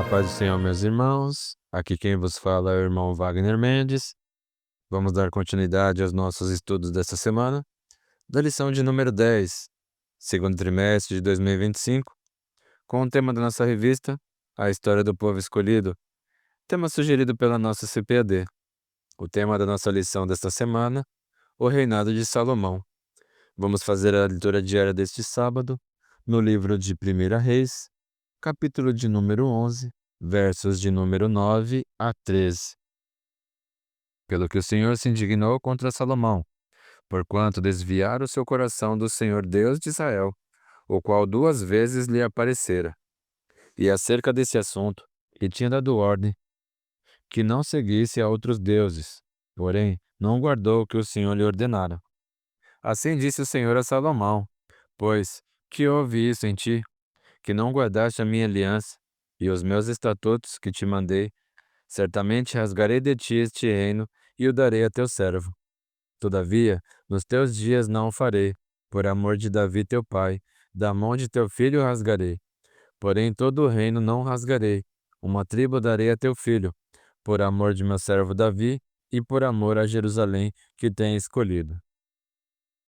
paz do Senhor, meus irmãos. Aqui quem vos fala é o irmão Wagner Mendes. Vamos dar continuidade aos nossos estudos desta semana, da lição de número 10, segundo trimestre de 2025, com o tema da nossa revista, A História do Povo Escolhido, tema sugerido pela nossa CPAD. O tema da nossa lição desta semana, o Reinado de Salomão. Vamos fazer a leitura diária deste sábado, no livro de 1 Reis, capítulo de número 11, versos de número 9 a 13. Pelo que o Senhor se indignou contra Salomão, porquanto desviara o seu coração do Senhor Deus de Israel, o qual 2 vezes lhe aparecera. E acerca desse assunto, lhe tinha dado ordem, que não seguisse a outros deuses, porém não guardou o que o Senhor lhe ordenara. Assim disse o Senhor a Salomão: pois que houve isso em ti, que não guardaste a minha aliança e os meus estatutos que te mandei, certamente rasgarei de ti este reino e o darei a teu servo. Todavia, nos teus dias não o farei, por amor de Davi teu pai, da mão de teu filho o rasgarei. Porém todo o reino não rasgarei, uma tribo darei a teu filho, por amor de meu servo Davi e por amor a Jerusalém que tem escolhido.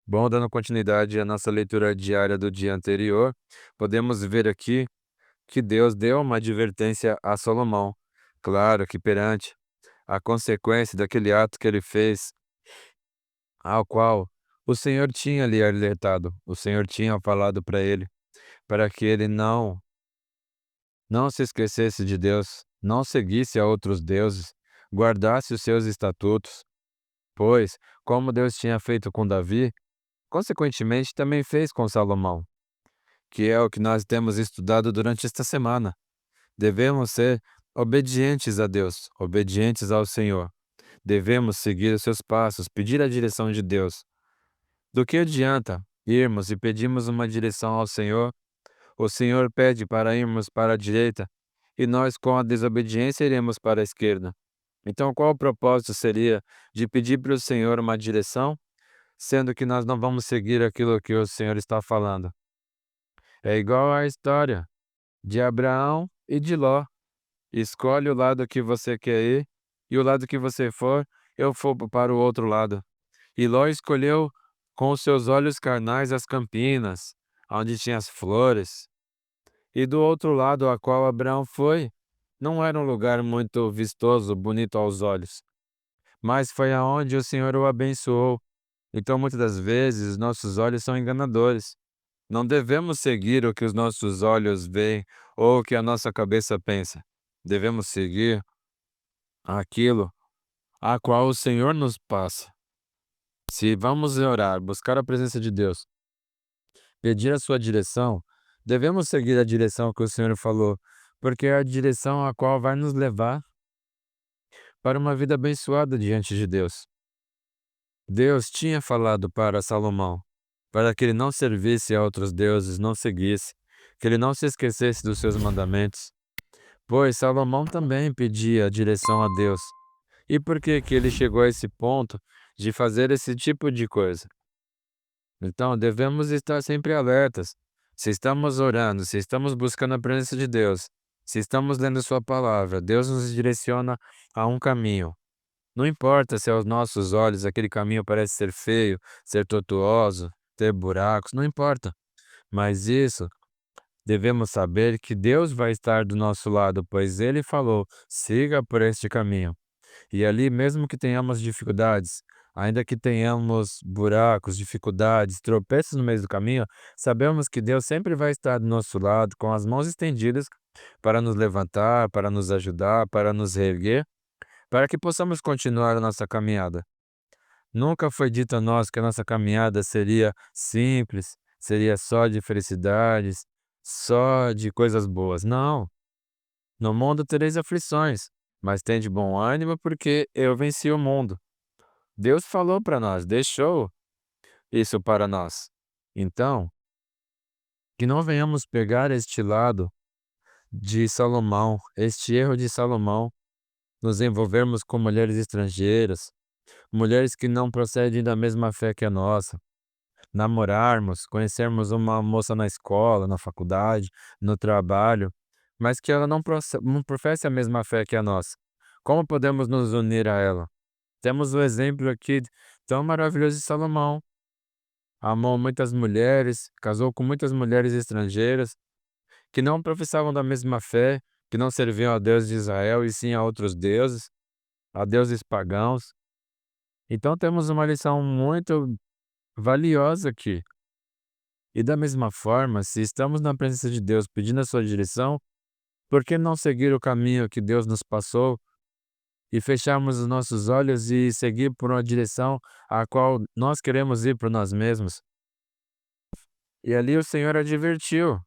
Bom, dando continuidade à nossa leitura diária do dia anterior, podemos ver aqui que Deus deu uma advertência a Salomão. Claro que perante a consequência daquele ato que ele fez, ao qual o Senhor tinha lhe alertado, o Senhor tinha falado para ele, para que ele não se esquecesse de Deus, não seguisse a outros deuses, guardasse os seus estatutos, pois, como Deus tinha feito com Davi, consequentemente também fez com Salomão, que é o que nós temos estudado durante esta semana. Devemos ser obedientes a Deus, obedientes ao Senhor. Devemos seguir os seus passos, pedir a direção de Deus. Do que adianta irmos e pedirmos uma direção ao Senhor? O Senhor pede para irmos para a direita e nós, com a desobediência, iremos para a esquerda. Então, qual o propósito seria de pedir para o Senhor uma direção, sendo que nós não vamos seguir aquilo que o Senhor está falando? É igual à história de Abraão e de Ló. Escolhe o lado que você quer ir, e o lado que você for, eu for para o outro lado. E Ló escolheu com os seus olhos carnais as campinas, onde tinha as flores. E do outro lado a qual Abraão foi, não era um lugar muito vistoso, bonito aos olhos, mas foi aonde o Senhor o abençoou. Então, muitas das vezes, nossos olhos são enganadores. Não devemos seguir o que os nossos olhos veem ou o que a nossa cabeça pensa. Devemos seguir aquilo a qual o Senhor nos passa. Se vamos orar, buscar a presença de Deus, pedir a sua direção, devemos seguir a direção que o Senhor falou, porque é a direção a qual vai nos levar para uma vida abençoada diante de Deus. Deus tinha falado para Salomão, para que ele não servisse a outros deuses, não seguisse, que ele não se esquecesse dos seus mandamentos, pois Salomão também pedia a direção a Deus. E por que que ele chegou a esse ponto de fazer esse tipo de coisa? Então, devemos estar sempre alertas. Se estamos orando, se estamos buscando a presença de Deus, se estamos lendo sua palavra, Deus nos direciona a um caminho. Não importa se aos nossos olhos aquele caminho parece ser feio, ser tortuoso, ter buracos, não importa. Mas isso, devemos saber que Deus vai estar do nosso lado, pois Ele falou: siga por este caminho. E ali, mesmo que tenhamos dificuldades, ainda que tenhamos buracos, dificuldades, tropeços no meio do caminho, sabemos que Deus sempre vai estar do nosso lado, com as mãos estendidas, para nos levantar, para nos ajudar, para nos reerguer, para que possamos continuar a nossa caminhada. Nunca foi dito a nós que a nossa caminhada seria simples, seria só de felicidades, só de coisas boas. Não. No mundo tereis aflições, mas tende bom ânimo, porque eu venci o mundo. Deus falou para nós, deixou isso para nós. Então, que não venhamos pegar este lado de Salomão, este erro de Salomão, nos envolvermos com mulheres estrangeiras, mulheres que não procedem da mesma fé que a nossa, namorarmos, conhecermos uma moça na escola, na faculdade, no trabalho, mas que ela não professe a mesma fé que a nossa. Como podemos nos unir a ela? Temos o exemplo aqui tão maravilhoso de Salomão. Amou muitas mulheres, casou com muitas mulheres estrangeiras, que não professavam da mesma fé, que não serviam a Deus de Israel e sim a outros deuses, a deuses pagãos. Então temos uma lição muito valiosa aqui. E da mesma forma, se estamos na presença de Deus pedindo a sua direção, por que não seguir o caminho que Deus nos passou e fecharmos os nossos olhos e seguir por uma direção a qual nós queremos ir por nós mesmos? E ali o Senhor advertiu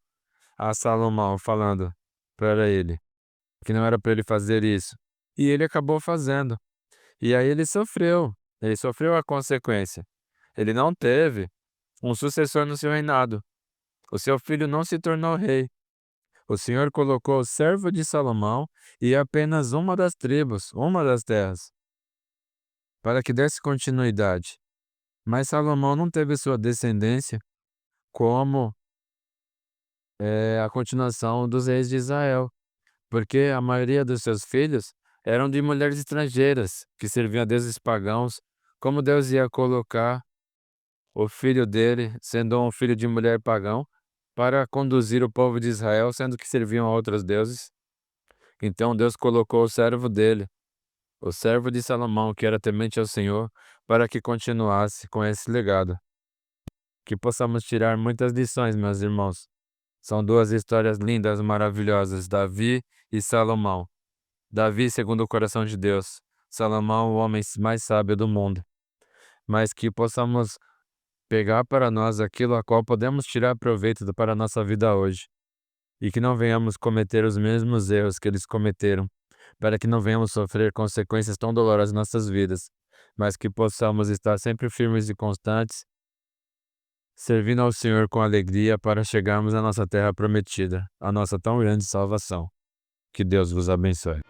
a Salomão, falando para ele que não era para ele fazer isso. E ele acabou fazendo. E aí ele sofreu a consequência. Ele não teve um sucessor no seu reinado. O seu filho não se tornou rei. O Senhor colocou o servo de Salomão e apenas uma das tribos, uma das terras, para que desse continuidade. Mas Salomão não teve sua descendência como a continuação dos reis de Israel, porque a maioria dos seus filhos eram de mulheres estrangeiras, que serviam a deuses pagãos. Como Deus ia colocar o filho dele, sendo um filho de mulher pagão, para conduzir o povo de Israel, sendo que serviam a outros deuses? Então Deus colocou o servo dele, o servo de Salomão, que era temente ao Senhor, para que continuasse com esse legado. Que possamos tirar muitas lições, meus irmãos. São duas histórias lindas, maravilhosas, Davi e Salomão. Davi, segundo o coração de Deus, Salomão, o homem mais sábio do mundo. Mas que possamos pegar para nós aquilo a qual podemos tirar proveito para a nossa vida hoje. E que não venhamos cometer os mesmos erros que eles cometeram, para que não venhamos sofrer consequências tão dolorosas em nossas vidas, mas que possamos estar sempre firmes e constantes, servindo ao Senhor com alegria para chegarmos à nossa terra prometida, a nossa tão grande salvação. Que Deus vos abençoe.